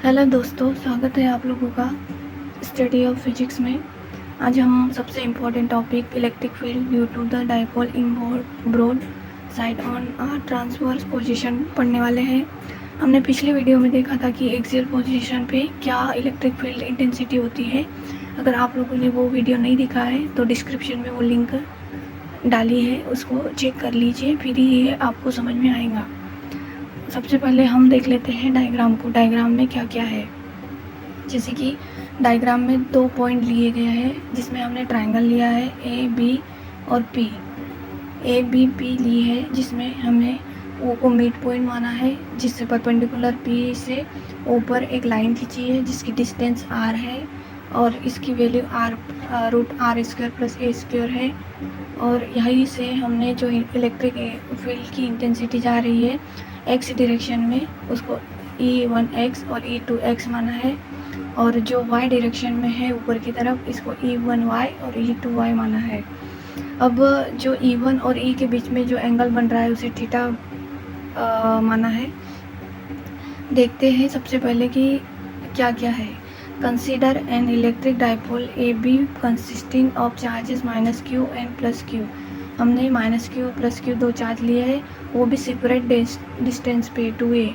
Hello दोस्तों, स्वागत है आप लोगों का स्टडी ऑफ फिजिक्स में। आज हम सबसे important topic electric field due to the dipole in broad side on transverse position पढ़ने वाले हैं। हमने पिछले वीडियो में देखा था कि एक्सियल पोजीशन पे क्या इलेक्ट्रिक फील्ड इंटेंसिटी होती है। अगर आप लोगों ने वो वीडियो नहीं देखा है तो डिस्क्रिप्शन में वो लिंक डाली है, उसको चेक कर लीजिए, फिर ये आपको समझ में आएगा। सबसे पहले हम देख लेते हैं डायग्राम को। डायग्राम में क्या क्या है, जैसे कि डायग्राम में 2 पॉइंट लिए गए हैं जिसमें हमने ट्रायंगल लिया है ए बी और पी। ए बी पी ली है जिसमें हमने ओ को मिड पॉइंट माना है, जिससे परपेंडिकुलर पी से ओ पर एक लाइन खींची है जिसकी डिस्टेंस आर है और इसकी वैल्यू √r² + a² है। और यहीं से हमने जो इलेक्ट्रिक फील्ड की इंटेंसिटी जा रही है एक्स डायरेक्शन में, उसको E1x और E2x माना है, और जो y डायरेक्शन में है ऊपर की तरफ, इसको E1y और E2y माना है। अब जो E1 और E के बीच में जो एंगल बन रहा है उसे थीटा माना है। देखते हैं सबसे पहले कि क्या क्या है। Consider an electric dipole A B consisting of charges -q and +q। हमने -q +q 2 चार्ज लिए हैं, वो भी सेपरेट डिस्टेंस पे 2a,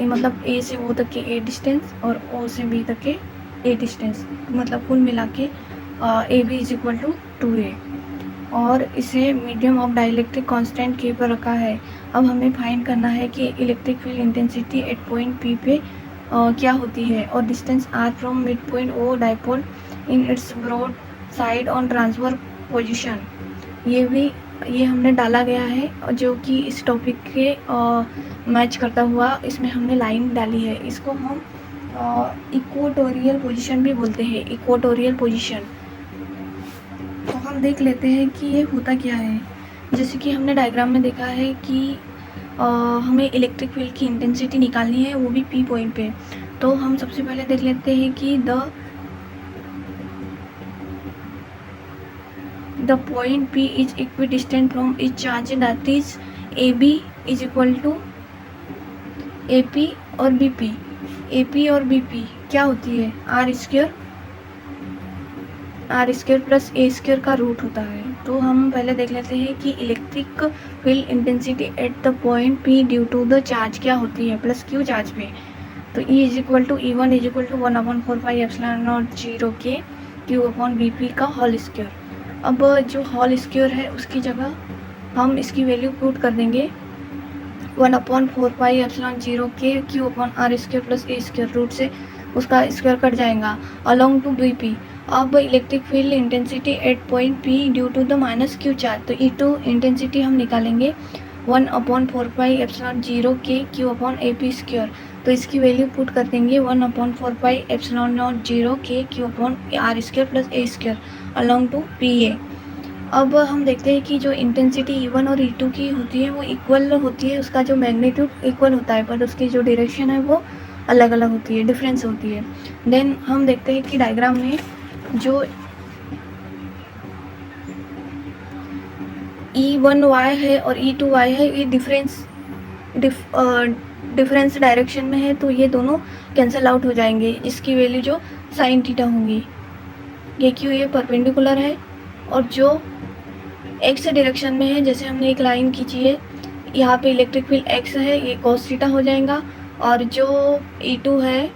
मतलब a से o तक के a डिस्टेंस और o से b तक के a डिस्टेंस, मतलब कुल मिला के AB = 2a। और इसे medium of dielectric constant k पर रखा है। अब हमें फाइंड करना है कि electric field intensity at point P पे क्या होती है, और distance r from mid point O dipole in its broad side on transfer position. ये हमने डाला गया है जो कि इस टॉपिक के मैच करता हुआ इसमें हमने लाइन डाली है। इसको हम इक्वेटोरियल पोजीशन भी बोलते हैं, इक्वेटोरियल पोजीशन। तो हम देख लेते हैं कि ये होता क्या है। जैसे कि हमने डायग्राम में देखा है कि हमें इलेक्ट्रिक फील्ड की इंटेंसिटी निकालनी है, वो भी P पॉइंट पे। तो हम सबसे पहले देख लेते हैं कि the point P is equidistant from each charge, that is AB = AP और BP। AP और BP क्या होती है, r² + a² का रूट होता है। तो हम पहले देख लेते हैं कि electric field intensity at the point P due to the charge क्या होती है, +q चार्ज पे। तो E = E1 = 1/4πε0 के q/Bp का होल स्क्वायर। अब जो होल स्क्वायर है उसकी जगह हम इसकी वैल्यू पुट कर देंगे 1/4πε0 के q/r² + a², रूट से उसका स्क्वायर कट जाएगा, अलोंग टू Bp। अब electric field intensity at point P due to the -q charge, तो E2 इंटेंसिटी हम निकालेंगे 1/4πε0 के q/AP²। तो इसकी वैल्यू पुट कर देंगे 1/4πε0 के q/r² + a² along to PA। अब हम देखते हैं कि जो इंटेंसिटी E1 और E2 की होती है वो इक्वल होती है, उसका जो मैग्नीट्यूड इक्वल होता है, पर उसकी जो डायरेक्शन है वो अलग अलग होती है, डिफरेंस होती है। देन हम देखते हैं कि डायग्राम में जो E1y है और E2y है, ये डिफरेंस डायरेक्शन में है, तो ये दोनों कैंसिल आउट हो जाएंगे। इसकी वैल्यू जो sin थीटा होंगी, ये क्यों, ये परपेंडिकुलर है, और जो x डायरेक्शन में है, जैसे हमने एक लाइन खींची है, यहाँ पे इलेक्ट्रिक फील्ड x है, ये cos थीटा हो जाएगा, और जो E2 है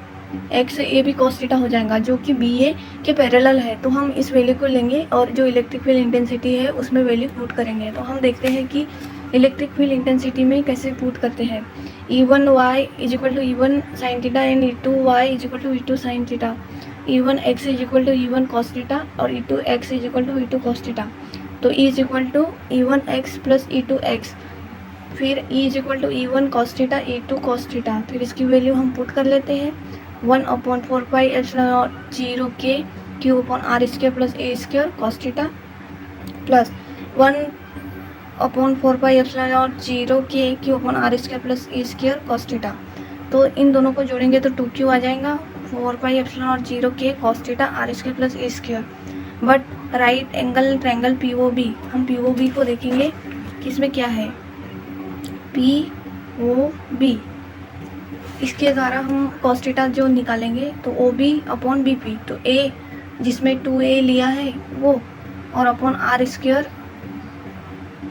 x, ये भी cos थीटा हो जाएगा, जो कि BA के पैरेलल है। तो हम इस वैल्यू को लेंगे और जो इलेक्ट्रिक फील्ड इंटेंसिटी है उसमें वैल्यू पुट करेंगे। तो हम देखते हैं कि इलेक्ट्रिक फील्ड इंटेंसिटी में कैसे पुट करते हैं। E1y = E1 sin theta and E2y = E2 sin theta. E1x = E1 cos theta और E2x = E2 cos थीटा। तो E = E1x + E2x, फिर E = E1 cos theta E2 cos theta. फिर इसकी value हम पुट कर लेते हैं 1/4πε0 के q/r² + a² cos theta plus 1/4πε0 के q/r² + a² cos थीटा। तो इन दोनों को जोड़ेंगे तो 2q आ जाएगा, 4πε0 के cos theta r² + a²। But right angle triangle POB, हम POB को देखेंगे कि इसमें क्या है। POB इसके द्वारा हम cos थीटा जो निकालेंगे तो O B upon B P, तो ए जिसमें 2a लिया है वो और upon R square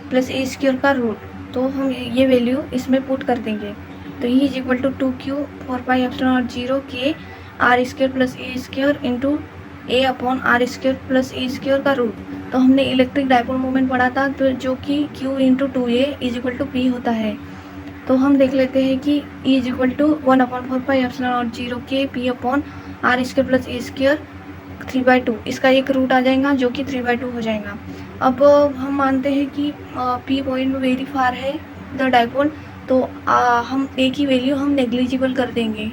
plus A square का रूट, तो हम ये वैल्यू इसमें पुट कर देंगे। तो E is equal to 2q 4 epsilon 0 के R square plus A square into A upon R square plus A square का रूट। तो हमने इलेक्ट्रिक डायपोल मोमेंट पढ़ा था, तो जो कि q into 2a is equal to p होता है। तो हम देख लेते हैं कि E is equal to 1/4 epsilon 0 के p upon R square plus A square 3/2, इसका एक रूट आ जाएगा जो कि 3/2 हो जाएगा। अब हम मानते हैं कि P पॉइंट वेरी फार है द डायपोल, तो हम A की वैल्यू हम नेग्लिजिबल कर देंगे,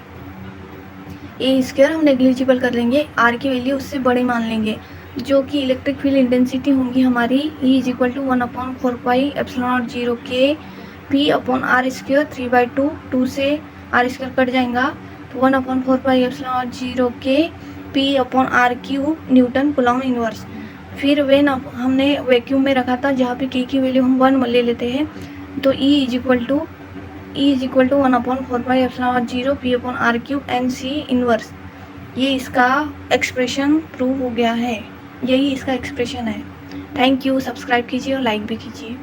ए स्क्वायर हम नेग्लिजिबल कर देंगे, R की वैल्यू उससे बड़े मान लेंगे, जो कि इलेक्ट्रिक फील्ड इंटेंसिटी होंगी हमारी E is equal to 1/4 epsilon 0 के P अपॉन आर स्क्वायर 3/2, 2 से आर स्क्वायर कट जाएगा, तो 1/4 एप्सिलॉन 0 के P upon R cube newton coulomb inverse. फिर वेन हमने वैक्यूम में रखा था जहाँ पे K की वैल्यू हम 1 ले लेते हैं, तो E is equal to 1/4 epsilon 0 P upon R cube N C inverse. ये इसका एक्सप्रेशन प्रूव हो गया है, यही इसका एक्सप्रेशन है। थैंक यू, सब्सक्राइब कीजिए और लाइक भी कीजिए।